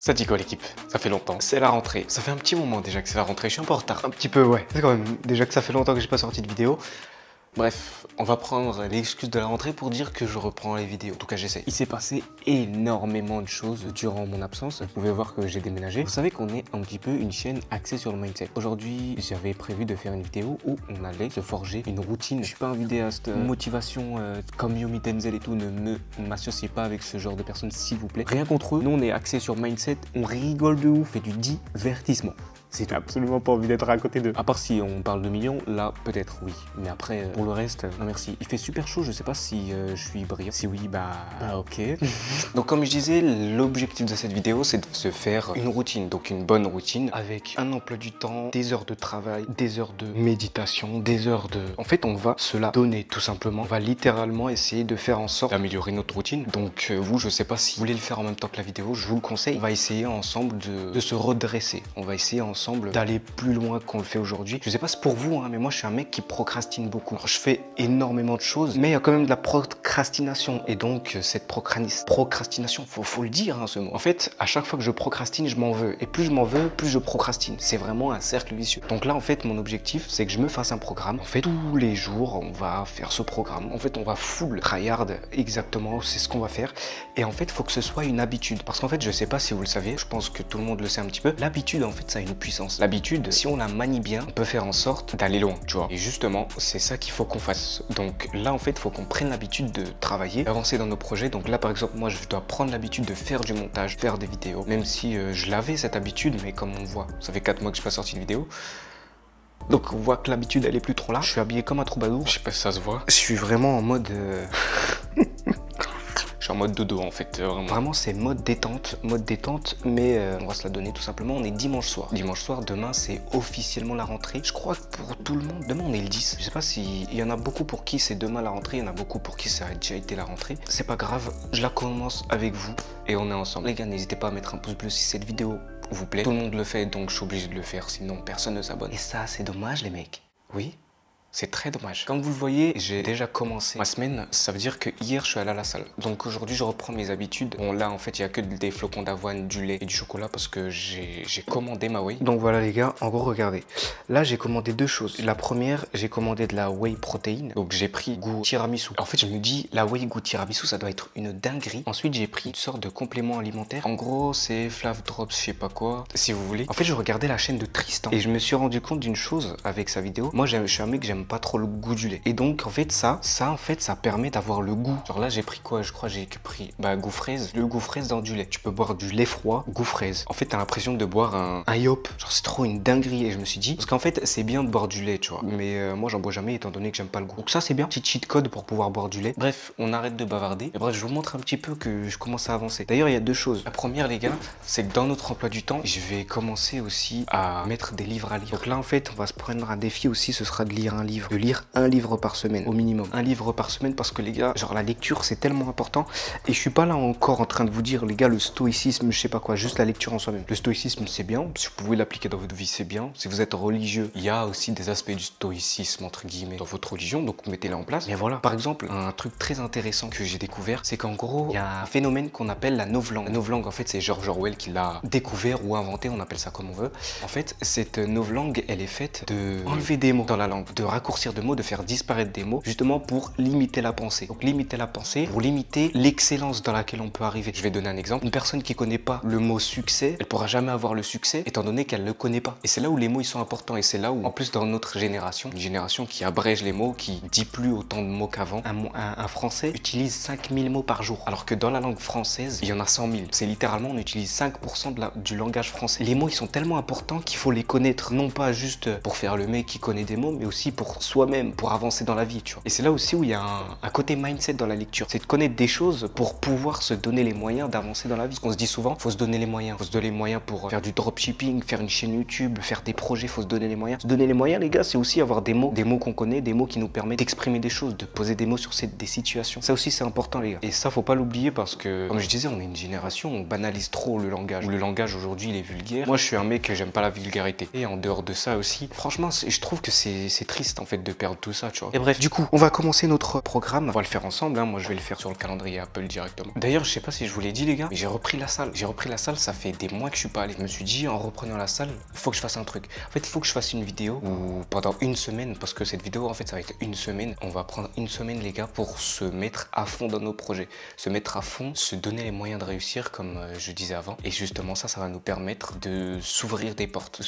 Ça dit quoi l'équipe? Ça fait longtemps. C'est la rentrée. Ça fait un petit moment déjà que c'est la rentrée. Je suis un peu en retard. Un petit peu, ouais. C'est quand même déjà que ça fait longtemps que j'ai pas sorti de vidéo. Bref, on va prendre l'excuse de la rentrée pour dire que je reprends les vidéos. En tout cas, j'essaie. Il s'est passé énormément de choses durant mon absence. Vous pouvez voir que j'ai déménagé. Vous savez qu'on est un petit peu une chaîne axée sur le mindset. Aujourd'hui, j'avais prévu de faire une vidéo où on allait se forger une routine. Je suis pas un vidéaste motivation comme Yomi Denzel et tout. Ne m'associez pas avec ce genre de personnes, s'il vous plaît. Rien contre eux. Nous, on est axé sur mindset. On rigole de ouf et du divertissement. C'est absolument pas envie d'être à côté d'eux. À part si on parle de millions, là peut-être oui. Mais après, pour le reste, non merci. Il fait super chaud, je sais pas si je suis brillant. Si oui, bah ok. Donc comme je disais, l'objectif de cette vidéo, c'est de se faire une routine. Donc une bonne routine avec un emploi du temps, des heures de travail, des heures de méditation, des heures de... En fait, on va se la donner tout simplement. On va littéralement essayer de faire en sorte d'améliorer notre routine. Donc vous, je sais pas si vous voulez le faire en même temps que la vidéo, je vous le conseille. On va essayer ensemble de se redresser. On va essayer ensemble d'aller plus loin qu'on le fait aujourd'hui. Je sais pas si c'est pour vous, hein, mais moi je suis un mec qui procrastine beaucoup. Alors, je fais énormément de choses, mais il y a quand même de la procrastination. Et donc cette procrastination, faut le dire hein, ce mot. En fait, à chaque fois que je procrastine, je m'en veux. Et plus je m'en veux, plus je procrastine. C'est vraiment un cercle vicieux. Donc là, en fait, mon objectif, c'est que je me fasse un programme. En fait, tous les jours, on va faire ce programme. En fait, on va full tryhard exactement. C'est ce qu'on va faire. Et en fait, il faut que ce soit une habitude. Parce qu'en fait, je sais pas si vous le savez, je pense que tout le monde le sait un petit peu. L'habitude, en fait, ça a une puissance. L'habitude, si on la manie bien, on peut faire en sorte d'aller loin, tu vois. Et justement, c'est ça qu'il faut qu'on fasse. Donc là, en fait, il faut qu'on prenne l'habitude de travailler, d'avancer dans nos projets. Donc là, par exemple, moi, je dois prendre l'habitude de faire du montage, faire des vidéos. Même si je l'avais cette habitude, mais comme on voit, ça fait 4 mois que je n'ai pas sorti de vidéo. Donc on voit que l'habitude, elle est plus trop là. Je suis habillé comme un troubadour. Je sais pas si ça se voit. Je suis vraiment en mode... Je suis en mode dodo en fait, vraiment c'est mode détente, mais on va se la donner tout simplement. On est dimanche soir. Dimanche soir, demain c'est officiellement la rentrée. Je crois que pour tout le monde, demain on est le 10. Je sais pas s'il y en a beaucoup pour qui c'est demain la rentrée, il y en a beaucoup pour qui ça a déjà été la rentrée. C'est pas grave, je la commence avec vous et on est ensemble. Les gars, n'hésitez pas à mettre un pouce bleu si cette vidéo vous plaît. Tout le monde le fait donc je suis obligé de le faire, sinon personne ne s'abonne. Et ça c'est dommage les mecs. Oui. C'est très dommage. Comme vous le voyez, j'ai déjà commencé ma semaine. Ça veut dire que hier, je suis allé à la salle. Donc aujourd'hui, je reprends mes habitudes. Bon, là, en fait, il n'y a que des flocons d'avoine, du lait et du chocolat parce que j'ai commandé ma whey. Donc voilà, les gars, en gros, regardez. Là, j'ai commandé deux choses. La première, j'ai commandé de la whey protéine. Donc j'ai pris goût tiramisu. En fait, je me dis, la whey goût tiramisu, ça doit être une dinguerie. Ensuite, j'ai pris une sorte de complément alimentaire. En gros, c'est Flav Drops, je sais pas quoi, si vous voulez. En fait, je regardais la chaîne de Tristan et je me suis rendu compte d'une chose avec sa vidéo. Moi, je suis un mec, j'aime pas trop le goût du lait. Et donc, en fait, ça permet d'avoir le goût. Genre là, j'ai pris quoi? Je crois que j'ai pris goût fraise. Le goût fraise dans du lait. Tu peux boire du lait froid, goût fraise. En fait, t'as l'impression de boire un yop. Genre, c'est trop une dinguerie. Et je me suis dit, parce qu'en fait, c'est bien de boire du lait, tu vois. Mais moi, j'en bois jamais étant donné que j'aime pas le goût. Donc ça, c'est bien. Petit cheat code pour pouvoir boire du lait. Bref, on arrête de bavarder. Et bref, je vous montre un petit peu que je commence à avancer. D'ailleurs, il y a deux choses. La première, les gars, c'est que dans notre emploi du temps, je vais commencer aussi à mettre des livres à lire. Donc là, en fait, on va se prendre un défi aussi. Ce sera de lire un livre. De lire un livre par semaine au minimum. Un livre par semaine parce que les gars, genre la lecture c'est tellement important et je suis pas là encore en train de vous dire les gars le stoïcisme, je sais pas quoi, juste la lecture en soi-même. Le stoïcisme c'est bien, si vous pouvez l'appliquer dans votre vie c'est bien. Si vous êtes religieux, il y a aussi des aspects du stoïcisme entre guillemets dans votre religion, donc mettez-les en place. Mais voilà, par exemple, un truc très intéressant que j'ai découvert, c'est qu'en gros, il y a un phénomène qu'on appelle la novlangue. La novlangue en fait c'est George Orwell qui l'a découvert ou inventé, on appelle ça comme on veut. En fait, cette novlangue, elle est faite de enlever des mots dans la langue, de raccourcir de mots, de faire disparaître des mots justement pour limiter la pensée. Donc limiter la pensée pour limiter l'excellence dans laquelle on peut arriver. Je vais donner un exemple. Une personne qui connaît pas le mot succès, elle pourra jamais avoir le succès étant donné qu'elle le connaît pas. Et c'est là où les mots ils sont importants et c'est là où en plus dans notre génération, une génération qui abrège les mots, qui dit plus autant de mots qu'avant, un français utilise 5000 mots par jour alors que dans la langue française, il y en a 100 000. C'est littéralement on utilise 5% du langage français. Les mots ils sont tellement importants qu'il faut les connaître non pas juste pour faire le mec qui connaît des mots mais aussi pour soi-même, pour avancer dans la vie, tu vois. Et c'est là aussi où il y a un côté mindset dans la lecture. C'est de connaître des choses pour pouvoir se donner les moyens d'avancer dans la vie. Parce qu'on se dit souvent, faut se donner les moyens. Faut se donner les moyens pour faire du dropshipping, faire une chaîne YouTube, faire des projets, faut se donner les moyens. Se donner les moyens, les gars, c'est aussi avoir des mots qu'on connaît, des mots qui nous permettent d'exprimer des choses, de poser des mots sur des situations. Ça aussi, c'est important, les gars. Et ça, faut pas l'oublier parce que, comme je disais, on est une génération, on banalise trop le langage. Le langage aujourd'hui, il est vulgaire. Moi, je suis un mec, j'aime pas la vulgarité. Et en dehors de ça aussi, franchement, je trouve que c'est triste. triste en fait de perdre tout ça, tu vois. Et bref, du coup, on va commencer notre programme. On va le faire ensemble, hein. Moi je vais le faire sur le calendrier Apple directement. D'ailleurs, je sais pas si je vous l'ai dit les gars, mais j'ai repris la salle. J'ai repris la salle, ça fait des mois que je suis pas allé. Je me suis dit en reprenant la salle, il faut que je fasse un truc. En fait, il faut que je fasse une vidéo où pendant une semaine, parce que cette vidéo en fait ça va être une semaine. On va prendre une semaine les gars pour se mettre à fond dans nos projets, se mettre à fond, se donner les moyens de réussir comme je disais avant. Et justement ça va nous permettre de s'ouvrir des portes,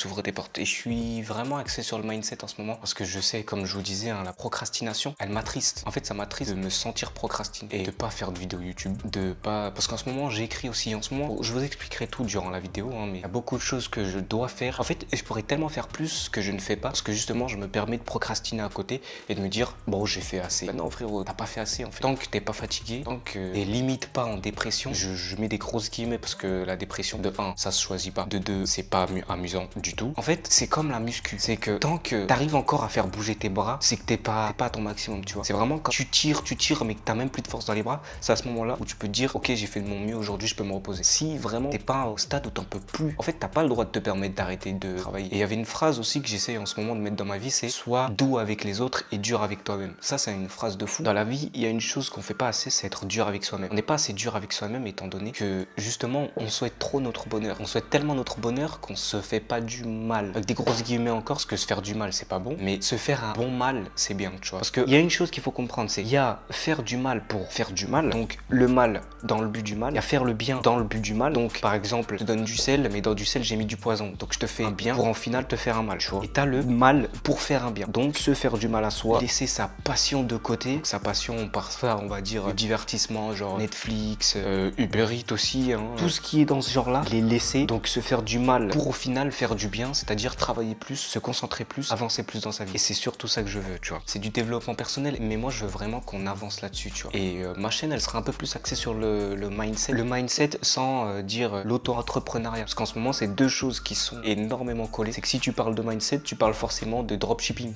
Et je suis vraiment axé sur le mindset en ce moment parce que je sais, comme je vous disais, hein, la procrastination, elle m'attriste. En fait, ça m'attriste de me sentir procrastiner et de pas faire de vidéo YouTube, parce qu'en ce moment j'écris aussi. En ce moment, je vous expliquerai tout durant la vidéo, hein, mais il y a beaucoup de choses que je dois faire. En fait, je pourrais tellement faire plus que je ne fais pas parce que justement, je me permets de procrastiner à côté et de me dire bon, j'ai fait assez. Bah non frérot, t'as pas fait assez en fait. Tant que t'es pas fatigué, tant que t'es limite pas en dépression, je mets des grosses guillemets parce que la dépression, de 1, ça se choisit pas, de 2, c'est pas amusant du tout. En fait, c'est comme la muscu, c'est que tant que t'arrives encore à faire bouger tes bras, c'est que t'es pas à ton maximum, tu vois. C'est vraiment quand tu tires mais que t'as même plus de force dans les bras, c'est à ce moment-là où tu peux te dire ok, j'ai fait de mon mieux aujourd'hui, je peux me reposer. Si vraiment t'es pas au stade où t'en peux plus, en fait t'as pas le droit de te permettre d'arrêter de travailler. Et il y avait une phrase aussi que j'essaye en ce moment de mettre dans ma vie, c'est sois doux avec les autres et dur avec toi-même. Ça c'est une phrase de fou. Dans la vie, il y a une chose qu'on fait pas assez, c'est être dur avec soi-même. On n'est pas assez dur avec soi-même étant donné que justement on souhaite trop notre bonheur. On souhaite tellement notre bonheur qu'on se fait pas du mal. Avec des grosses guillemets encore, parce que se faire du mal c'est pas bon, mais se faire un bon mal c'est bien, tu vois. Parce qu'il y a une chose qu'il faut comprendre, c'est qu'il y a faire du mal pour faire du mal, donc le mal dans le but du mal, il y a faire le bien dans le but du mal. Donc par exemple, je te donne du sel, mais dans du sel j'ai mis du poison, donc je te fais un bien pour en final te faire un mal, tu vois. Et t'as le mal pour faire un bien, donc se faire du mal à soi, laisser sa passion de côté, sa passion par ça on va dire divertissement, genre Netflix, Uber Eats aussi, hein. Tout ce qui est dans ce genre là, les laisser, donc se faire du mal pour au final faire du bien, c'est-à-dire travailler plus, se concentrer plus, avancer plus dans sa vie. Et c'est surtout ça que je veux, tu vois. C'est du développement personnel, mais moi je veux vraiment qu'on avance là-dessus, tu vois. Et ma chaîne elle sera un peu plus axée sur le mindset. Le mindset sans dire l'auto-entrepreneuriat, parce qu'en ce moment c'est deux choses qui sont énormément collées. C'est que si tu parles de mindset, tu parles forcément de dropshipping.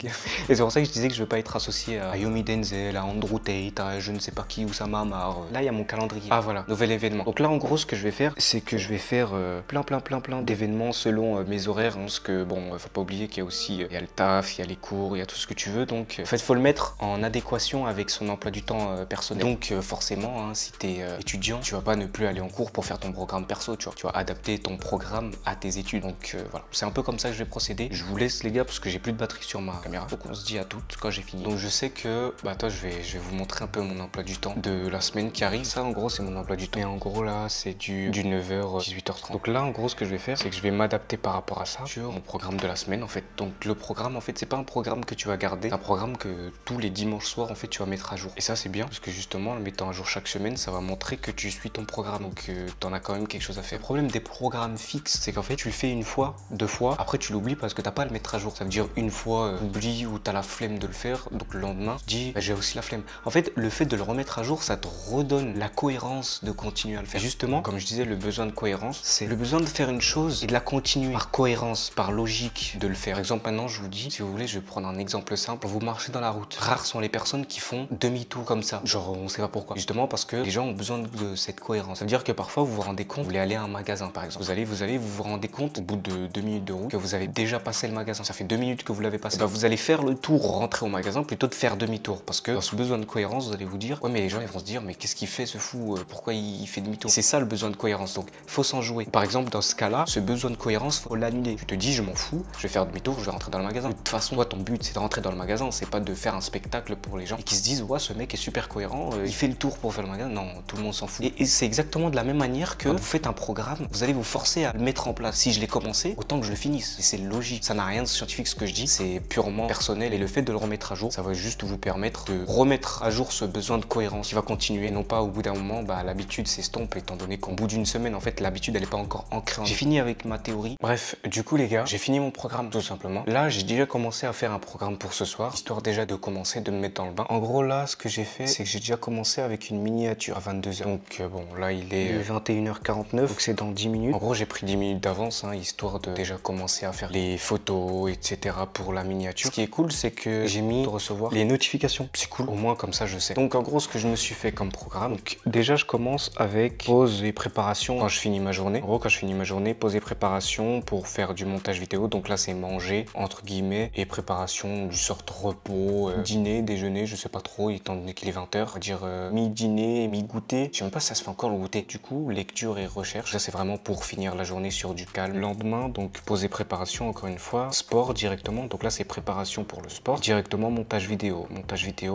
Et c'est pour ça que je disais que je veux pas être associé à Yomi Denzel, à Andrew Tate, à je ne sais pas qui, Oussama Amar. Là il y a mon calendrier. Ah voilà, nouvel événement. Donc là en gros ce que je vais faire, c'est que je vais faire plein d'événements selon mes horaires, hein, parce que bon, faut pas oublier qu'il y a aussi il y a le taf, il y a les cours, il y a tout ce que tu veux. Donc en fait faut le mettre en adéquation avec son emploi du temps personnel. Donc forcément, hein, si tu es étudiant, tu vas pas ne plus aller en cours pour faire ton programme perso, tu vois. Tu vas adapter ton programme à tes études. Donc voilà, c'est un peu comme ça que je vais procéder. Je vous laisse les gars parce que j'ai plus de batterie sur ma caméra. Donc on se dit à toutes quand j'ai fini. Donc je sais que bah toi je vais vous montrer un peu mon emploi du temps de la semaine qui arrive. Ça en gros c'est mon emploi du temps. Et en gros là c'est du 9h 18h30. Donc là en gros ce que je vais faire c'est que je vais m'adapter par rapport à ça sur mon programme de la semaine en fait. Donc le programme en fait c'est pas un programme que tu vas garder, c'est un programme que tous les dimanches soirs en fait tu vas mettre à jour. Et ça c'est bien parce que justement en le mettant à jour chaque semaine ça va montrer que tu suis ton programme, donc t'en as quand même quelque chose à faire. Le problème des programmes fixes c'est qu'en fait tu le fais une fois, deux fois, après tu l'oublies parce que t'as pas à le mettre à jour. Ça veut dire une fois oublie ou t'as la flemme de le faire, donc le lendemain tu dis bah, j'ai aussi la flemme. En fait le fait de le remettre à jour ça te redonne la cohérence de continuer à le faire. Et justement comme je disais, le besoin de cohérence c'est le besoin de faire une chose et de la continuer par cohérence, par logique de le faire. Par exemple maintenant je vous dis, si vous voulez je vais prendre un exemple simple, vous marchez dans la route, rares sont les personnes qui font demi-tour comme ça, genre on sait pas pourquoi, justement parce que les gens ont besoin de cette cohérence. Ça veut dire que parfois vous vous rendez compte, vous voulez aller à un magasin par exemple, vous vous rendez compte au bout de 2 minutes de route que vous avez déjà passé le magasin, ça fait 2 minutes que vous l'avez passé, bah, vous allez faire le tour, rentrer au magasin plutôt de faire demi-tour, parce que dans ce besoin de cohérence vous allez vous dire ouais mais les gens ils vont se dire mais qu'est-ce qu'il fait ce fou, pourquoi il fait demi-tour. C'est ça le besoin de cohérence, donc faut s'en jouer. Par exemple dans ce cas là, ce besoin de cohérence faut l'annuler. Tu te dis je m'en fous, je vais faire demi-tour, je vais rentrer dans le magasin. De toute façon toi ton but c'est de rentrer dans le magasin, c'est pas de faire un spectacle pour les gens et qui se disent ouais ce mec est super cohérent, il fait le tour pour faire le magasin. Non, tout le monde s'en fout. Et c'est exactement de la même manière que quand vous faites un programme, vous allez vous forcer à le mettre en place. Si je l'ai commencé, autant que je le finisse. Et c'est logique, ça n'a rien de scientifique ce que je dis, c'est purement personnel et le fait de le remettre à jour, ça va juste vous permettre de remettre à jour ce besoin de cohérence qui va continuer, et non pas au bout d'un moment bah l'habitude s'estompe, étant donné qu'au bout d'une semaine en fait l'habitude elle est pas encore ancrée. J'ai fini avec ma théorie. Bref, du coup les gars, j'ai fini mon programme tout simplement. Là j'ai déjà commencé à faire un programme pour ce soir, histoire déjà de commencer, de me mettre dans le bain. En gros là ce que j'ai fait c'est que j'ai déjà commencé avec une miniature à 22h. Donc bon là il est 21h49, donc c'est dans 10 minutes. En gros j'ai pris 10 minutes d'avance hein, histoire de déjà commencer à faire les photos etc pour la miniature. Ce qui est cool c'est que j'ai mis de recevoir les notifications, c'est cool, au moins comme ça je sais. Donc en gros ce que je me suis fait comme programme, donc déjà je commence avec pause et préparation quand je finis ma journée. En gros quand je finis ma journée, pause et préparation pour faire du montage vidéo, donc là c'est manger entre guillemets et préparation préparation du sorte repos, dîner, déjeuner, je sais pas trop, étant donné qu'il est 20h, on va dire mi-dîner, mi-goûter. Je sais même pas si ça se fait encore le goûter. Du coup, lecture et recherche, ça c'est vraiment pour finir la journée sur du calme. Lendemain, donc poser préparation encore une fois, sport directement, donc là c'est préparation pour le sport, directement montage vidéo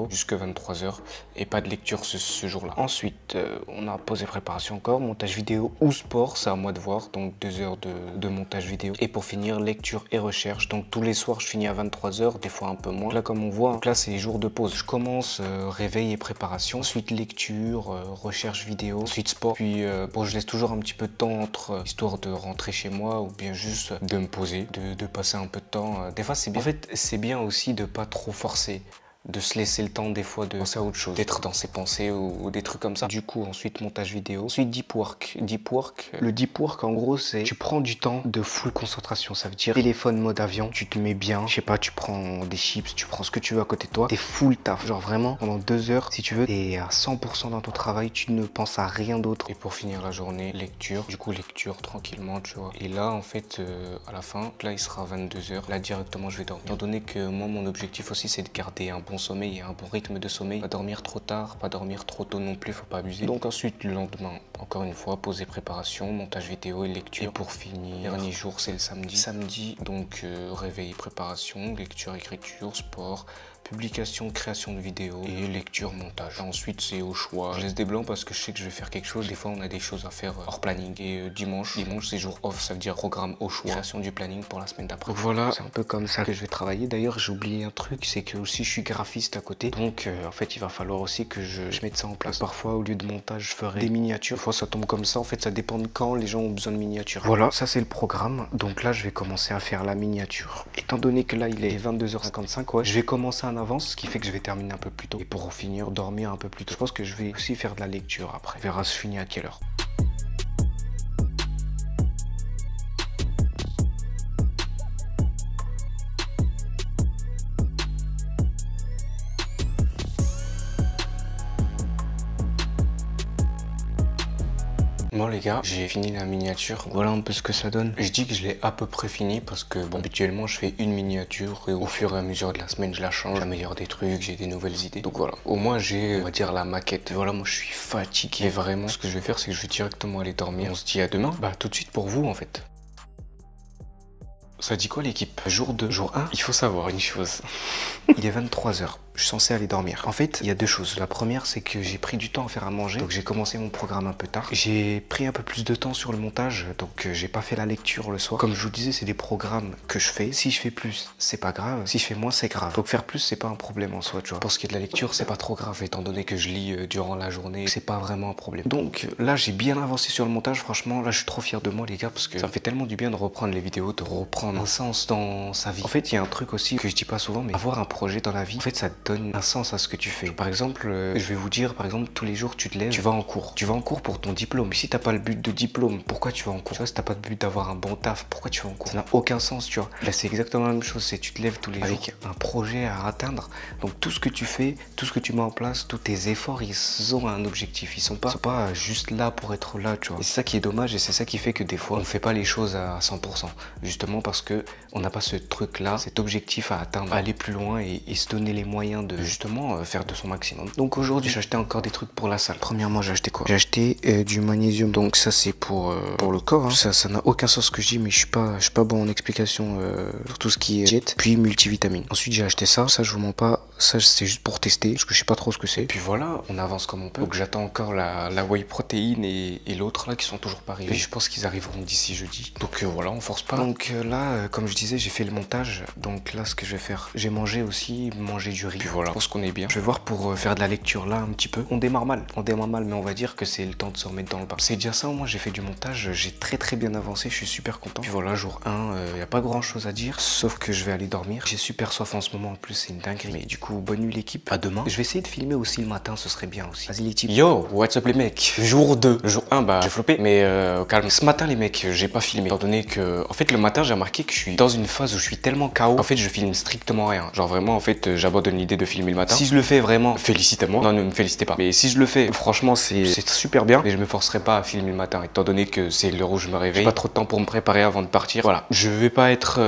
jusque 23h et pas de lecture ce jour-là. Ensuite, on a posé préparation encore, montage vidéo ou sport, c'est à moi de voir, donc 2 heures de montage vidéo. Et pour finir, lecture et recherche, donc tous les soirs je finis à 23h, des fois un peu moins. Là comme on voit, donc là c'est les jours de pause. Je commence réveil et préparation, ensuite lecture, recherche vidéo, ensuite sport, puis bon je laisse toujours un petit peu de temps entre, histoire de rentrer chez moi ou bien juste de me poser, de passer un peu de temps. Des fois c'est bien. En fait c'est bien aussi de pas trop forcer, de se laisser le temps des fois de penser à autre chose, d'être dans ses pensées ou des trucs comme ça. Du coup, ensuite montage vidéo, ensuite deep work. Le deep work en gros c'est tu prends du temps de full concentration, ça veut dire téléphone mode avion, tu te mets bien, je sais pas, tu prends des chips, tu prends ce que tu veux à côté de toi, t'es full taf, genre vraiment pendant 2 heures si tu veux, t'es à 100% dans ton travail, tu ne penses à rien d'autre. Et pour finir la journée, lecture, du coup lecture tranquillement, tu vois. Et là en fait à la fin, là il sera 22h, là directement je vais dormir. Étant donné que moi mon objectif aussi c'est de garder un bon sommeil et un bon rythme de sommeil, pas dormir trop tard, pas dormir trop tôt non plus, faut pas abuser. Donc ensuite le lendemain, encore une fois, poser préparation, montage vidéo et lecture. Et pour finir, dernier jour c'est le samedi. Samedi, donc réveil, préparation, lecture, écriture, sport, publication, création de vidéos et lecture, montage. Ensuite c'est au choix. Je laisse des blancs parce que je sais que je vais faire quelque chose. Des fois on a des choses à faire hors planning. Et dimanche c'est jour off, ça veut dire programme au choix. Création du planning pour la semaine d'après. Donc voilà, c'est un peu comme ça que je vais travailler. D'ailleurs j'ai oublié un truc, c'est que aussi je suis graphiste à côté. Donc en fait il va falloir aussi que je mette ça en place. Parfois au lieu de montage je ferai des miniatures. Des fois ça tombe comme ça, en fait ça dépend de quand les gens ont besoin de miniatures. Voilà, ça c'est le programme. Donc là je vais commencer à faire la miniature. Étant donné que là il est 22h55, ouais, je vais commencer en avance, ce qui fait que je vais terminer un peu plus tôt. Et pour finir, dormir un peu plus tôt. Je pense que je vais aussi faire de la lecture après. On verra je finis à quelle heure. Bon les gars, j'ai fini la miniature, voilà un peu ce que ça donne. Je dis que je l'ai à peu près fini parce que bon, habituellement je fais une miniature et au fur et à mesure de la semaine je la change, j'améliore des trucs, j'ai des nouvelles idées. Donc voilà, au moins j'ai, on va dire, la maquette. Voilà, moi je suis fatigué. Et vraiment, ce que je vais faire c'est que je vais directement aller dormir. On se dit à demain, bah tout de suite pour vous en fait. Ça dit quoi l'équipe? Jour 2, jour 1, il faut savoir une chose. Il est 23h, je suis censé aller dormir. En fait, il y a deux choses. La première, c'est que j'ai pris du temps à faire à manger. Donc j'ai commencé mon programme un peu tard. J'ai pris un peu plus de temps sur le montage, donc j'ai pas fait la lecture le soir. Comme je vous disais, c'est des programmes que je fais. Si je fais plus, c'est pas grave. Si je fais moins, c'est grave. Donc faire plus, c'est pas un problème en soi, tu vois. Pour ce qui est de la lecture, c'est pas trop grave, étant donné que je lis durant la journée. C'est pas vraiment un problème. Donc là, j'ai bien avancé sur le montage. Franchement, là, je suis trop fier de moi, les gars, parce que ça me fait tellement du bien de reprendre les vidéos, de reprendre un sens dans sa vie. En fait, il y a un truc aussi que je dis pas souvent, mais avoir un projet dans la vie, en fait, ça te donne un sens à ce que tu fais. Par exemple, je vais vous dire, par exemple, tous les jours, tu te lèves, tu vas en cours. Tu vas en cours pour ton diplôme. Si t'as pas le but de diplôme, pourquoi tu vas en cours? Tu vois, si t'as pas de but d'avoir un bon taf, pourquoi tu vas en cours? Ça n'a aucun sens, tu vois. Là, c'est exactement la même chose. C'est tu te lèves tous les jours avec un projet à atteindre. Donc tout ce que tu fais, tout ce que tu mets en place, tous tes efforts, ils ont un objectif. Ils sont pas juste là pour être là, tu vois. Et c'est ça qui est dommage et c'est ça qui fait que des fois, on fait pas les choses à 100%. Justement parce que on n'a pas ce truc-là, cet objectif à atteindre, à aller plus loin et se donner les moyens de justement faire de son maximum. Donc aujourd'hui, j'ai acheté encore des trucs pour la salle. Premièrement, j'ai acheté quoi? J'ai acheté du magnésium. Donc ça, c'est pour le corps. Hein. Ça n'a aucun sens ce que je dis, mais je suis pas bon en explication sur tout ce qui est jet. Puis multivitamine. Ensuite, j'ai acheté ça. Ça, je vous mens pas. Ça, c'est juste pour tester parce que je sais pas trop ce que c'est. Puis voilà, on avance comme on peut. Donc j'attends encore la whey protéine et l'autre là qui sont toujours pas arrivés. Et je pense qu'ils arriveront d'ici jeudi. Donc voilà, on force pas. Donc là, comme je disais, j'ai fait le montage. Donc là, ce que je vais faire, j'ai mangé aussi, manger du riz. Puis voilà, je pense qu'on est bien. Je vais voir pour faire de la lecture là un petit peu. On démarre mal, mais on va dire que c'est le temps de se remettre dans le bain. C'est déjà ça, moi j'ai fait du montage, j'ai très bien avancé, je suis super content. Puis voilà, jour 1, y a pas grand chose à dire, sauf que je vais aller dormir. J'ai super soif en ce moment, en plus c'est une dinguerie. Mais du coup, coup, bonne nuit l'équipe. À demain. Je vais essayer de filmer aussi le matin, ce serait bien aussi. Vas-y l'équipe. Yo, what's up les mecs? Jour 2. Jour 1, bah j'ai floppé, mais calme. Ce matin les mecs, j'ai pas filmé. Étant donné que, en fait, le matin, j'ai remarqué que je suis dans une phase où je suis tellement KO. En fait, je filme strictement rien. Genre vraiment, en fait, j'abandonne l'idée de filmer le matin. Si je le fais vraiment, félicitez-moi. Non, ne me félicitez pas. Mais si je le fais, franchement, c'est super bien. Et je me forcerai pas à filmer le matin, étant donné que c'est l'heure où je me réveille. J'ai pas trop de temps pour me préparer avant de partir. Voilà. Je vais pas être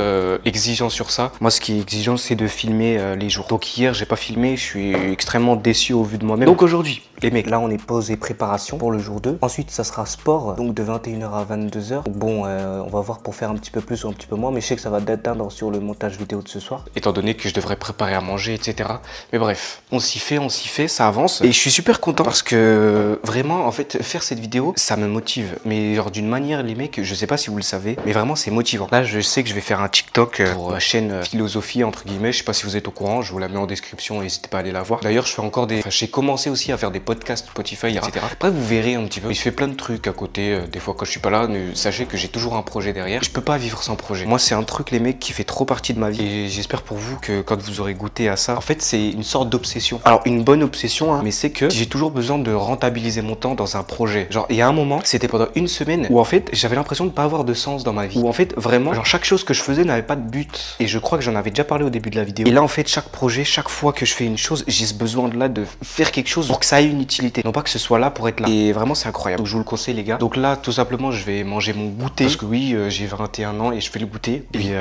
exigeant sur ça. Moi, ce qui est exigeant, c'est de filmer les jours. Donc hier, j'ai pas filmé. Je suis extrêmement déçu au vu de moi-même. Donc aujourd'hui, les mecs, là, on est posé préparation pour le jour 2. Ensuite, ça sera sport, donc de 21h à 22h. Donc bon, on va voir pour faire un petit peu plus ou un petit peu moins. Mais je sais que ça va déteindre sur le montage vidéo de ce soir. Étant donné que je devrais préparer à manger, etc. Mais bref, on s'y fait, ça avance. Et je suis super content parce que vraiment, en fait, faire cette vidéo, ça me motive. Mais genre d'une manière, les mecs, je sais pas si vous le savez, mais vraiment, c'est motivant. Là, je sais que je vais faire un TikTok pour ma chaîne philosophie, entre guillemets. Je sais pas si vous êtes au courant, je vous la mets en description, n'hésitez pas à aller la voir. D'ailleurs, je fais encore des... Enfin, j'ai commencé aussi à faire des podcasts Spotify, etc. Après, vous verrez un petit peu. Je fais plein de trucs à côté, des fois quand je suis pas là, mais sachez que j'ai toujours un projet derrière. Je peux pas vivre sans projet. Moi, c'est un truc, les mecs, qui fait trop partie de ma vie. Et j'espère pour vous que quand vous aurez goûté à ça, en fait, c'est une sorte d'obsession. Alors, une bonne obsession, hein, mais c'est que j'ai toujours besoin de rentabiliser mon temps dans un projet. Genre, il y a un moment, c'était pendant une semaine où en fait, j'avais l'impression de pas avoir de sens dans ma vie. Où en fait, vraiment, genre, chaque chose que je faisais n'avait pas de but. Et je crois que j'en avais déjà parlé au début de la vidéo. Et là, en fait, chaque projet, chaque fois que je fais une chose, j'ai ce besoin de là de faire quelque chose pour que ça ait une utilité. Non pas que ce soit là pour être là. Et vraiment, c'est incroyable. Donc, je vous le conseille, les gars. Donc là, tout simplement, je vais manger mon goûter. Parce que oui, j'ai 21 ans et je fais le goûter. Puis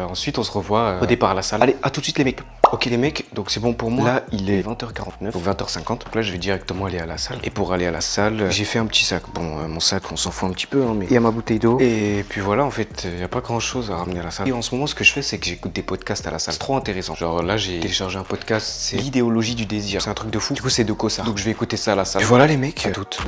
ensuite, on se revoit au départ à la salle. Allez, à tout de suite, les mecs. Ok, les mecs, donc c'est bon pour moi. Là, il est 20h49, donc 20h50. Donc là, je vais directement aller à la salle. Et pour aller à la salle, j'ai fait un petit sac. Bon, mon sac, on s'en fout un petit peu, hein, mais il y a ma bouteille d'eau. Et puis voilà, en fait, il n'y a pas grand chose à ramener à la salle. Et en ce moment, ce que je fais, c'est que j'écoute des podcasts à la salle. C'est trop intéressant. Genre là, j'ai téléchargé un podcast, c'est l'idéologie du désir. C'est un truc de fou. Du coup, c'est de Kossa. Donc je vais écouter ça à la salle. Et voilà, les mecs, à toutes.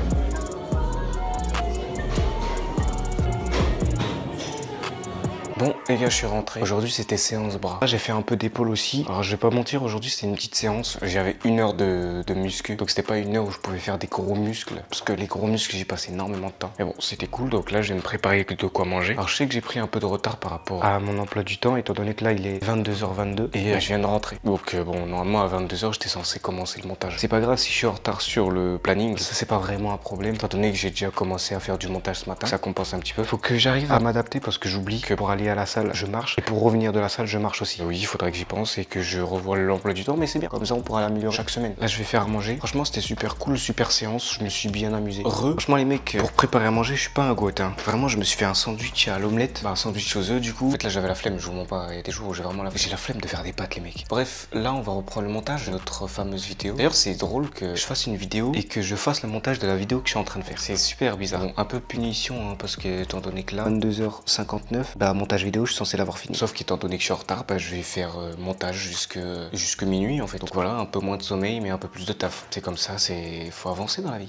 Bon les gars, je suis rentré. Aujourd'hui c'était séance bras. Là j'ai fait un peu d'épaule aussi. Alors je vais pas mentir, aujourd'hui c'était une petite séance. J'avais 1 heure de muscu. Donc c'était pas 1 heure où je pouvais faire des gros muscles. Parce que les gros muscles j'y passais énormément de temps. Mais bon, c'était cool. Donc là je vais me préparer de quoi manger. Alors je sais que j'ai pris un peu de retard par rapport à mon emploi du temps, étant donné que là il est 22h22 et je viens de rentrer. Donc bon, normalement à 22h j'étais censé commencer le montage. C'est pas grave si je suis en retard sur le planning. Ça c'est pas vraiment un problème, étant donné que j'ai déjà commencé à faire du montage ce matin. Ça compense un petit peu. Faut que j'arrive à m'adapter parce que j'oublie que pour aller à la salle je marche et pour revenir de la salle je marche aussi. Oui, il faudrait que j'y pense et que je revoie l'emploi du temps, mais c'est bien, comme ça on pourra l'améliorer chaque semaine. Là je vais faire à manger. Franchement c'était super cool, super séance, je me suis bien amusé. Franchement les mecs, pour préparer à manger je suis pas un goût, hein. Vraiment je me suis fait un sandwich à l'omelette, un sandwich aux œufs du coup. En fait là j'avais la flemme, je vous mens pas, il y a des jours où j'ai vraiment la flemme de faire des pâtes les mecs. Bref, là on va reprendre le montage de notre fameuse vidéo. D'ailleurs c'est drôle que je fasse une vidéo et que je fasse le montage de la vidéo que je suis en train de faire. C'est super bizarre. Bon, un peu punition hein, parce que étant donné que là 22h59, montage vidéo je suis censé l'avoir fini. Sauf qu'étant donné que je suis en retard, je vais faire montage jusque minuit en fait. Donc voilà, un peu moins de sommeil mais un peu plus de taf. C'est comme ça, faut avancer dans la vie.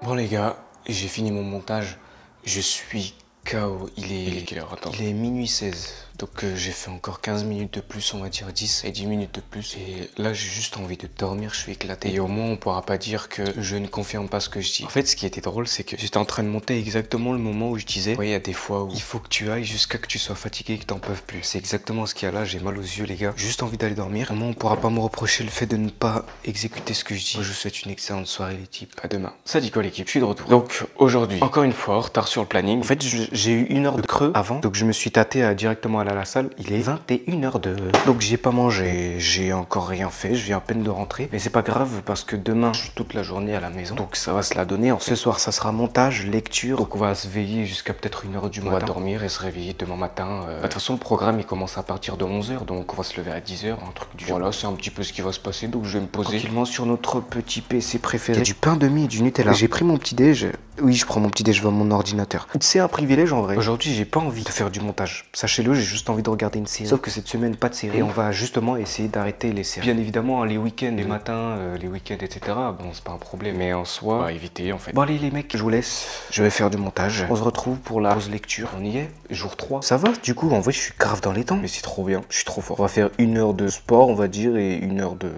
Bon les gars, j'ai fini mon montage. Je suis KO. Il est quelle heure? Attends. Il est minuit 16. Donc j'ai fait encore 15 minutes de plus, on va dire 10 et 10 minutes de plus. Et là j'ai juste envie de dormir, je suis éclaté. Et au moins on pourra pas dire que je ne confirme pas ce que je dis. En fait ce qui était drôle c'est que j'étais en train de monter exactement le moment où je disais ouais, il y a des fois où il faut que tu ailles jusqu'à que tu sois fatigué et que t'en peux plus. C'est exactement ce qu'il y a là, j'ai mal aux yeux les gars. Juste envie d'aller dormir. Au moins on pourra pas me reprocher le fait de ne pas exécuter ce que je dis. Moi, je vous souhaite une excellente soirée les types. À demain. Ça dit quoi l'équipe? Je suis de retour. Donc aujourd'hui, encore une fois, retard sur le planning. En fait j'ai eu 1 heure de creux avant. Donc je me suis tâté à directement aller à la salle. Il est 21h02. Donc j'ai pas mangé, j'ai encore rien fait, je viens à peine de rentrer. Mais c'est pas grave parce que demain je suis toute la journée à la maison. Donc ça va se la donner. Ce soir ça sera montage, lecture. Donc on va se veiller jusqu'à peut-être 1 heure du matin. On va dormir et se réveiller demain matin. De toute façon le programme il commence à partir de 11h. Donc on va se lever à 10h, un truc du genre. Voilà, c'est un petit peu ce qui va se passer. Donc je vais me poser tranquillement sur notre petit PC préféré. Il y a du pain de mie et du Nutella. J'ai pris mon petit déj. Oui, je prends mon petit déj devant mon ordinateur. C'est un privilège en vrai. Aujourd'hui, j'ai pas envie de faire du montage. Sachez-le, j'ai juste envie de regarder une série. Sauf que cette semaine, pas de série. Et on va justement essayer d'arrêter les séries. Bien évidemment, les week-ends, les matins, les week-ends, etc. Bon, c'est pas un problème. Mais en soi, on va éviter en fait. Bon, allez, les mecs, je vous laisse. Je vais faire du montage. On se retrouve pour la pause lecture. On y est, jour 3. Ça va, du coup, en vrai, je suis grave dans les temps. Mais c'est trop bien. Je suis trop fort. On va faire 1 heure de sport, on va dire, et 1 heure de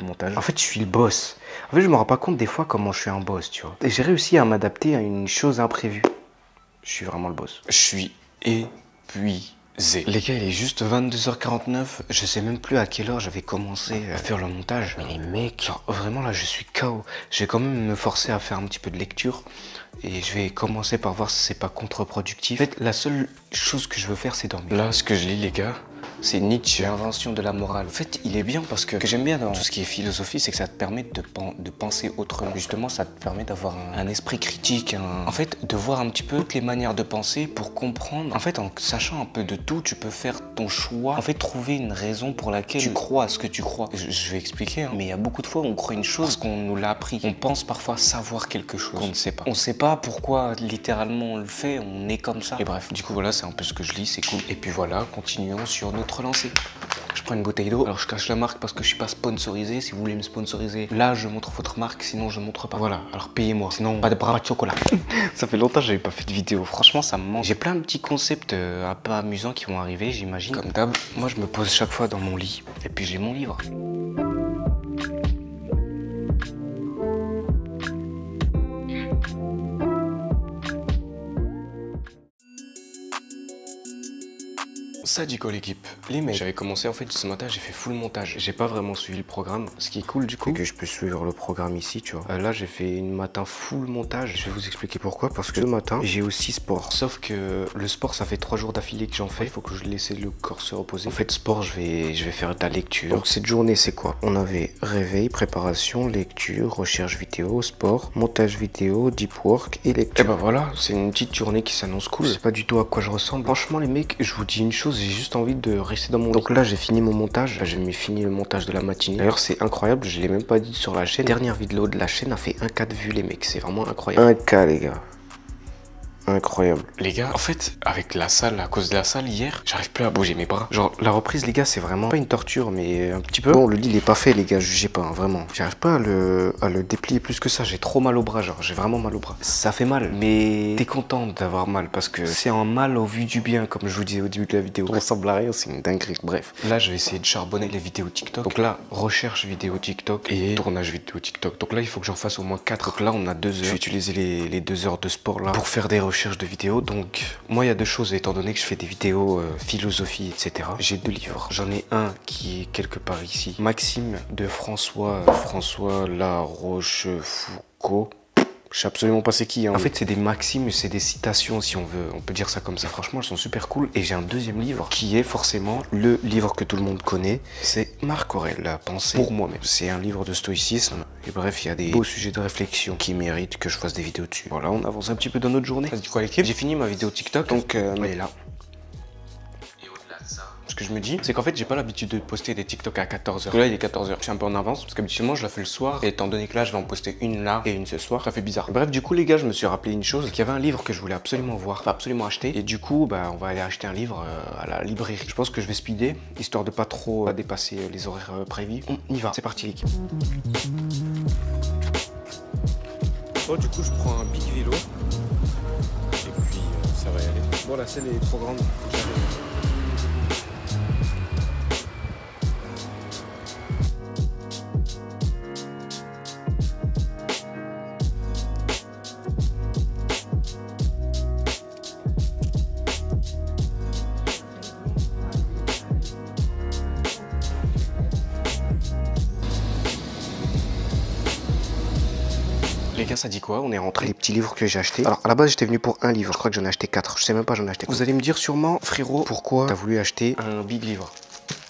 montage. En fait, je suis le boss. En fait, je me rends pas compte des fois comment je suis un boss, tu vois. Et j'ai réussi à m'adapter à une chose imprévue. Je suis vraiment le boss. Je suis épuisé. Les gars, il est juste 22h49. Je sais même plus à quelle heure j'avais commencé à faire le montage. Mais les mecs, genre, vraiment là, je suis KO. Je vais quand même me forcer à faire un petit peu de lecture. Et je vais commencer par voir si c'est pas contre-productif. En fait, la seule chose que je veux faire, c'est dormir. Là, ce que je lis, les gars, c'est Nietzsche, l'invention de la morale. En fait, il est bien parce que ce que j'aime bien dans tout ce qui est philosophie, c'est que ça te permet de penser autrement. Justement, ça te permet d'avoir un esprit critique, en fait, de voir un petit peu toutes les manières de penser pour comprendre. En fait, en sachant un peu de tout, tu peux faire ton choix. En fait, trouver une raison pour laquelle tu crois à ce que tu crois. Je vais expliquer, mais il y a beaucoup de fois où on croit une chose parce qu'on nous l'a appris. On pense parfois savoir quelque chose qu'on ne sait pas. On ne sait pas pourquoi littéralement on le fait, on est comme ça. Et bref, du coup, voilà, c'est un peu ce que je lis, c'est cool. Et puis voilà, continuons sur notre lancée. Je prends une bouteille d'eau. Alors je cache la marque parce que je suis pas sponsorisé. Si vous voulez me sponsoriser, là je montre votre marque, sinon je montre pas. Voilà, alors payez-moi. Sinon pas de bras de chocolat. Ça fait longtemps que j'avais pas fait de vidéo. Franchement, ça me manque. J'ai plein de petits concepts un peu amusants qui vont arriver, j'imagine. Comme d'hab, moi je me pose chaque fois dans mon lit et puis j'ai mon livre. Ça dit quoi l'équipe? Les mecs, j'avais commencé en fait ce matin, j'ai fait full montage. J'ai pas vraiment suivi le programme. Ce qui est cool du coup, c'est que je peux suivre le programme ici, tu vois. Là, j'ai fait une matin full montage. Je vais vous expliquer pourquoi. Parce que ce matin, j'ai aussi sport. Sauf que le sport, ça fait 3 jours d'affilée que j'en fais. Il faut que je laisse le corps se reposer. En fait, sport, je vais faire de la lecture. Donc cette journée, c'est quoi? On avait réveil, préparation, lecture, recherche vidéo, sport, montage vidéo, deep work et lecture. Et bah voilà, c'est une petite journée qui s'annonce cool. Je sais pas du tout à quoi je ressemble. Franchement, les mecs, je vous dis une chose. J'ai juste envie de rester dans mon lit. Donc là j'ai fini mon montage, j'ai fini le montage de la matinée. D'ailleurs c'est incroyable, je l'ai même pas dit sur la chaîne. Dernière vidéo de la chaîne a fait 1K de vues les mecs, c'est vraiment incroyable. 1K les gars. Incroyable. Les gars, en fait, avec la salle, à cause de la salle hier, j'arrive plus à bouger mes bras. Genre, la reprise, les gars, c'est vraiment pas une torture, mais un petit peu. Bon, le lit, il est pas fait, les gars, jugez pas, hein, vraiment. J'arrive pas à le déplier plus que ça. J'ai trop mal au bras, genre, j'ai vraiment mal au bras. Ça fait mal, mais t'es content d'avoir mal parce que c'est un mal au vu du bien, comme je vous disais au début de la vidéo. On ressemble à rien, c'est une dinguerie. Bref, là, je vais essayer de charbonner les vidéos TikTok. Donc là, recherche vidéo TikTok et tournage vidéo TikTok. Donc là, il faut que j'en fasse au moins 4. Donc là, on a 2 heures. Je vais utiliser les 2 heures de sport là pour faire des recherches de vidéos. Donc moi il y a 2 choses, étant donné que je fais des vidéos philosophie etc. J'ai 2 livres. J'en ai un qui est quelque part ici, Maxime de François Larochefoucauld. Je sais absolument pas c'est qui. Hein. En fait, c'est des maximes, c'est des citations, si on veut. On peut dire ça comme ça. Franchement, elles sont super cool. Et j'ai un deuxième livre qui est forcément le livre que tout le monde connaît. C'est Marc Aurèle, La pensée pour moi-même. C'est un livre de stoïcisme. Et bref, il y a des beaux sujets de réflexion qui méritent que je fasse des vidéos dessus. Voilà, on avance un petit peu dans notre journée. Ça dit quoi l'équipe? J'ai fini ma vidéo TikTok, donc elle est là. Ce que je me dis, c'est qu'en fait, j'ai pas l'habitude de poster des TikTok à 14h. Là, il est 14h. Je suis un peu en avance parce qu'habituellement, je la fais le soir. Et étant donné que là, je vais en poster une là et une ce soir, ça fait bizarre. Bref, du coup, les gars, je me suis rappelé une chose, qu'il y avait un livre que je voulais absolument voir, enfin, absolument acheter. Et du coup, bah, on va aller acheter un livre à la librairie. Je pense que je vais speeder, histoire de pas trop dépasser les horaires prévus. On y va. C'est parti, l'équipe. Bon, du coup, je prends un big vélo. Et puis, ça va y aller. Bon, la selle est trop grande. Les gars, ça dit quoi? On est rentré. Les petits livres que j'ai achetés. Alors, à la base, j'étais venu pour un livre. Je crois que j'en ai acheté 4. Je sais même pas, j'en ai acheté. Vous allez me dire sûrement, frérot, pourquoi t'as voulu acheter un big livre?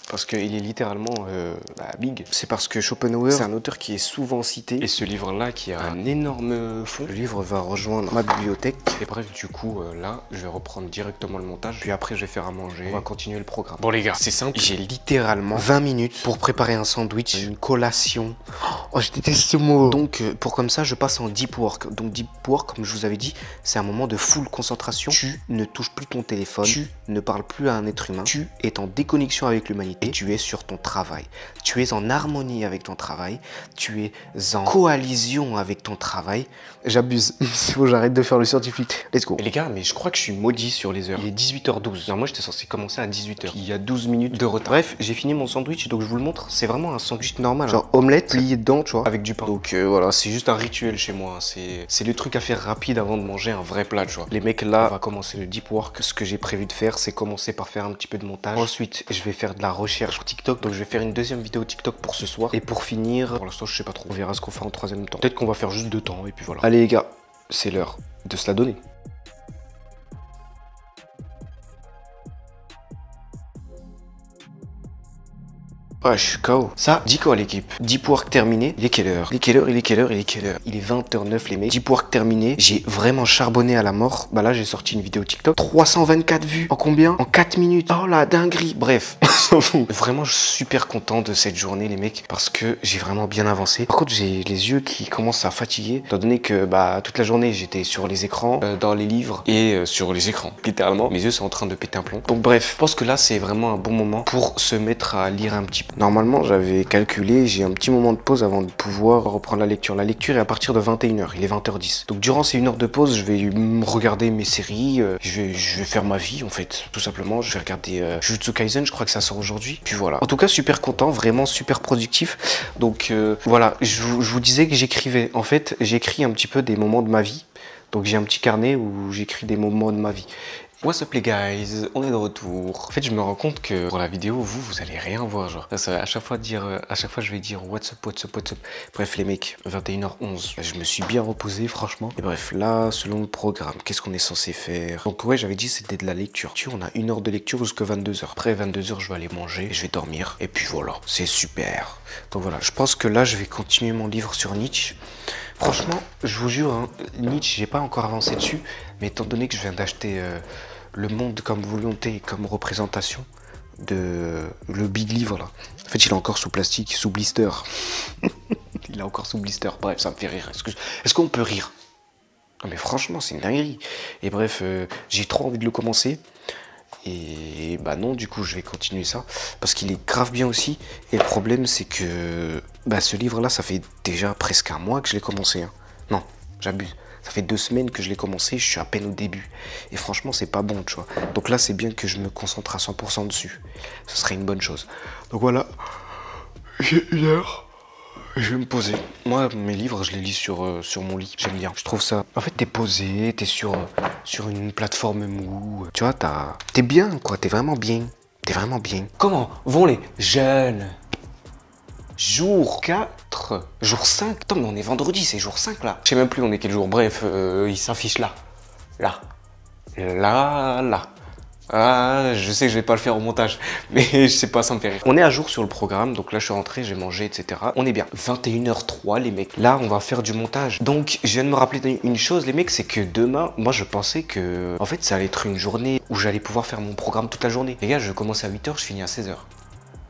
Parce qu'il est littéralement big. C'est parce que Schopenhauer, c'est un auteur qui est souvent cité. Et ce livre-là, qui a un énorme fond. Le livre va rejoindre ma bibliothèque. Et bref, du coup, là, je vais reprendre directement le montage. Puis après, je vais faire à manger. On va continuer le programme. Bon, les gars, c'est simple. J'ai littéralement 20 minutes pour préparer un sandwich, une collation. Oh, je déteste ce mot. Donc, pour comme ça, je passe en deep work. Donc, deep work, comme je vous avais dit, c'est un moment de full concentration. Tu ne touches plus ton téléphone. Tu ne parles plus à un être humain. Tu es en déconnexion avec l'humanité. vérité, tu es sur ton travail. Tu es en harmonie avec ton travail. Tu es en coalition avec ton travail. J'abuse. Il faut que j'arrête de faire le scientifique. Let's go. Et les gars, mais je crois que je suis maudit sur les heures. Il est 18h12. Non, moi, j'étais censé commencer à 18h. Il y a 12 minutes de retard. Bref, j'ai fini mon sandwich, donc je vous le montre. C'est vraiment un sandwich normal. Genre omelette pliée dedans, tu vois, avec du pain. Donc voilà, c'est juste un rituel chez moi. C'est le truc à faire rapide avant de manger un vrai plat, tu vois. Les mecs, là, on va commencer le deep work. Ce que j'ai prévu de faire, c'est commencer par faire un petit peu de montage. Ensuite, je vais faire de la recherche sur TikTok. Donc je vais faire une deuxième vidéo TikTok pour ce soir. Et pour finir, pour l'instant, je sais pas trop. On verra ce qu'on fait en troisième temps. Peut-être qu'on va faire juste 2 temps, et puis voilà. Allez les gars, c'est l'heure de se la donner. Ouais, je suis KO. Ça, dit quoi l'équipe? Deep work terminé. Il est quelle heure? Il est quelle heure? Il est quelle heure? Il est quelle heure? Il est 20h09 les mecs. Deep work terminé. J'ai vraiment charbonné à la mort. Bah là, j'ai sorti une vidéo TikTok. 324 vues. En combien? En 4 minutes. Oh la dinguerie. Bref. Vraiment, je suis super content de cette journée les mecs. Parce que j'ai vraiment bien avancé. Par contre, j'ai les yeux qui commencent à fatiguer. Étant donné que bah toute la journée, j'étais sur les écrans, dans les livres et sur les écrans. Littéralement, mes yeux sont en train de péter un plomb. Donc bref, je pense que là, c'est vraiment un bon moment pour se mettre à lire un petit peu. Normalement, j'avais calculé, j'ai un petit moment de pause avant de pouvoir reprendre la lecture. La lecture est à partir de 21h, il est 20h10. Donc durant ces 1 heure de pause, je vais regarder mes séries, je vais faire ma vie en fait, tout simplement. Je vais regarder Jujutsu Kaisen, je crois que ça sort aujourd'hui. Puis voilà. En tout cas, super content, vraiment super productif. Donc voilà, je vous disais que j'écrivais. En fait, j'écris un petit peu des moments de ma vie. Donc j'ai un petit carnet où j'écris des moments de ma vie. What's up les guys, on est de retour. En fait, je me rends compte que pour la vidéo, vous allez rien voir, genre. À chaque fois, je vais dire what's up, what's up, what's up. Bref, les mecs, 21h11. Je me suis bien reposé, franchement. Et bref, là, selon le programme, qu'est-ce qu'on est censé faire? Donc ouais, j'avais dit c'était de la lecture. On a 1 heure de lecture jusqu'à 22h. Après 22h, je vais aller manger et je vais dormir. Et puis voilà, c'est super. Donc voilà, je pense que là, je vais continuer mon livre sur Nietzsche. Franchement, je vous jure, hein, Nietzsche, j'ai pas encore avancé dessus. Mais étant donné que je viens d'acheter Le Monde comme volonté et comme représentation de le big livre là. En fait, il est encore sous plastique, sous blister. Il est encore sous blister. Bref, ça me fait rire. Est-ce qu'on peut rire? Non mais franchement, c'est une dinguerie. Et bref, j'ai trop envie de le commencer. Et bah non, du coup, je vais continuer ça. Parce qu'il est grave bien aussi. Et le problème, c'est que bah, ce livre-là, ça fait déjà presque 1 mois que je l'ai commencé. Hein. Non, j'abuse. Ça fait 2 semaines que je l'ai commencé, je suis à peine au début. Et franchement, c'est pas bon, tu vois. Donc là, c'est bien que je me concentre à 100% dessus. Ce serait une bonne chose. Donc voilà, j'ai 1 heure. Je vais me poser. Moi, mes livres, je les lis sur mon lit. J'aime bien. Je trouve ça... En fait, t'es posé, t'es sur une plateforme mou. Tu vois, t'es bien, quoi. T'es vraiment bien. T'es vraiment bien. Comment vont les jeunes? Jour 4, jour 5. Attends, mais on est vendredi, c'est jour 5 là. Je sais même plus on est quel jour. Bref, il s'affiche là. Là. Là. Ah, je sais que je vais pas le faire au montage, mais je sais pas, ça me fait rire. On est à jour sur le programme, donc là je suis rentré, j'ai mangé, etc. On est bien. 21h03 les mecs. Là, on va faire du montage. Donc, je viens de me rappeler une chose, les mecs, c'est que demain, moi je pensais que, en fait, ça allait être une journée où j'allais pouvoir faire mon programme toute la journée. Les gars, je commence à 8h, je finis à 16h.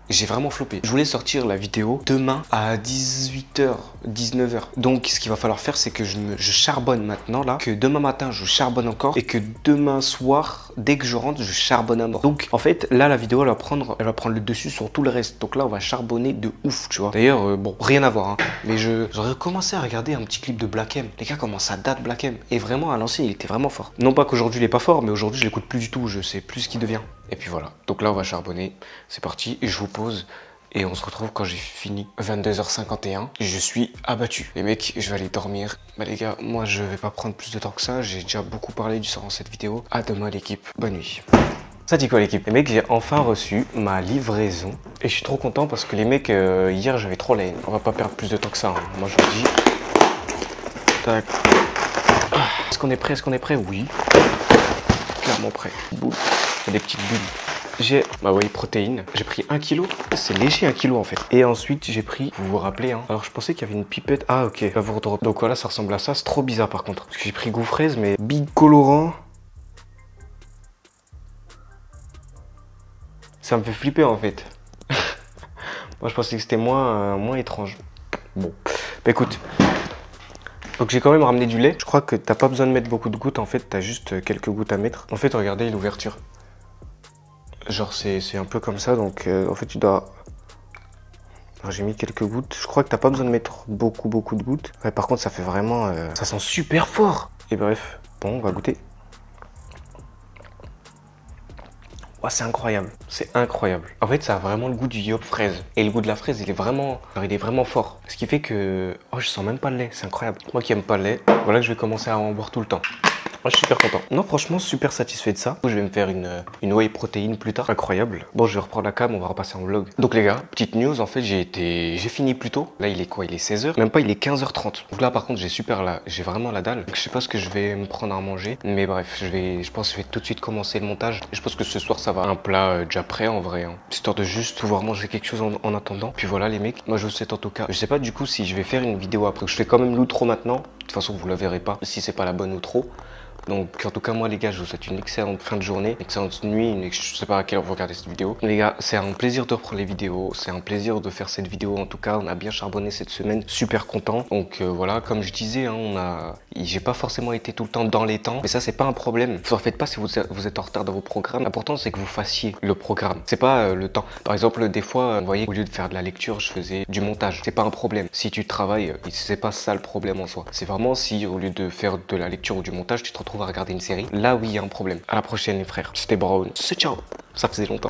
J'ai vraiment floppé. Je voulais sortir la vidéo demain à 18h, 19h. Donc, ce qu'il va falloir faire, c'est que je charbonne maintenant là, que demain matin, je charbonne encore et que demain soir, dès que je rentre, je charbonne à mort. Donc, en fait, là, la vidéo, elle va prendre le dessus sur tout le reste. Donc là, on va charbonner de ouf, tu vois. D'ailleurs, bon, rien à voir, hein. Mais j'aurais commencé à regarder un petit clip de Black M. Les gars, comment ça date Black M? Et vraiment, à l'ancien, il était vraiment fort. Non pas qu'aujourd'hui, il est pas fort, mais aujourd'hui, je l'écoute plus du tout. Je sais plus ce qu'il devient. Et puis voilà. Donc là, on va charbonner. C'est parti. Et je vous pose. Et on se retrouve quand j'ai fini. 22h51. Je suis abattu. Les mecs, je vais aller dormir. Bah les gars, moi je vais pas prendre plus de temps que ça. J'ai déjà beaucoup parlé durant cette vidéo. À demain l'équipe. Bonne nuit. Ça dit quoi l'équipe? Les mecs, j'ai enfin reçu ma livraison. Et je suis trop content parce que les mecs, hier j'avais trop la haine. On va pas perdre plus de temps que ça. Hein. Moi je vous dis. Tac. Est-ce qu'on est prêt? Est-ce qu'on est prêt? Oui. Clairement prêt. Boule. Des petites bulles. J'ai ma whey protéine. J'ai pris 1 kg. C'est léger 1 kg en fait. Et ensuite j'ai pris, vous vous rappelez hein. Alors je pensais qu'il y avait une pipette. Ah ok, va vous redropper. Donc voilà, ça ressemble à ça. C'est trop bizarre par contre. Parce que j'ai pris goût fraise mais big colorant. Ça me fait flipper en fait. Moi je pensais que c'était moins étrange. Bon, bah écoute. Donc j'ai quand même ramené du lait. Je crois que t'as pas besoin de mettre beaucoup de gouttes en fait. T'as juste quelques gouttes à mettre. En fait regardez l'ouverture. Genre c'est un peu comme ça, donc en fait tu dois... J'ai mis quelques gouttes. Je crois que t'as pas besoin de mettre beaucoup de gouttes. Ouais, par contre ça fait vraiment... Ça sent super fort. Et bref, bon on va goûter. Oh, c'est incroyable, c'est incroyable. En fait, ça a vraiment le goût du yop fraise. Et le goût de la fraise, il est vraiment fort. Ce qui fait que, oh, je sens même pas le lait, c'est incroyable. Moi qui aime pas le lait, voilà que je vais commencer à en boire tout le temps. Moi, je suis super content. Non, franchement, super satisfait de ça. Je vais me faire une whey protéine plus tard. Incroyable. Bon, je vais reprendre la cam, on va repasser en vlog. Donc les gars, petite news, en fait, j'ai fini plus tôt. Là, il est quoi? Il est 16h. Même pas, il est 15h30. Donc là, par contre, j'ai vraiment la dalle. Donc, je sais pas ce que je vais me prendre à manger. Mais bref, je pense que je vais tout de suite commencer le montage. Je pense que ce soir, ça va. Un plat déjà prêt, en vrai. Hein. Histoire de juste pouvoir manger quelque chose en attendant. Puis voilà, les mecs. Moi, je vous souhaite en tout cas. Je sais pas du coup si je vais faire une vidéo après. Je fais quand même l'outro maintenant. De toute façon, vous la verrez pas si c'est pas la bonne outro. Donc en tout cas moi les gars, je vous souhaite une excellente fin de journée, une excellente nuit, je sais pas à quelle heure vous regardez cette vidéo. Les gars, c'est un plaisir de reprendre les vidéos, c'est un plaisir de faire cette vidéo. En tout cas on a bien charbonné cette semaine, super content. Donc voilà, comme je disais, hein, j'ai pas forcément été tout le temps dans les temps, mais ça c'est pas un problème. Vous en faites pas si vous êtes en retard dans vos programmes. L'important c'est que vous fassiez le programme, c'est pas le temps. Par exemple des fois, vous voyez, au lieu de faire de la lecture, je faisais du montage. C'est pas un problème. Si tu travailles, c'est pas ça le problème en soi. C'est vraiment si au lieu de faire de la lecture ou du montage, tu te retrouves à regarder une série, là oui il y a un problème. À la prochaine les frères, c'était Brown, c'est ciao, ça faisait longtemps.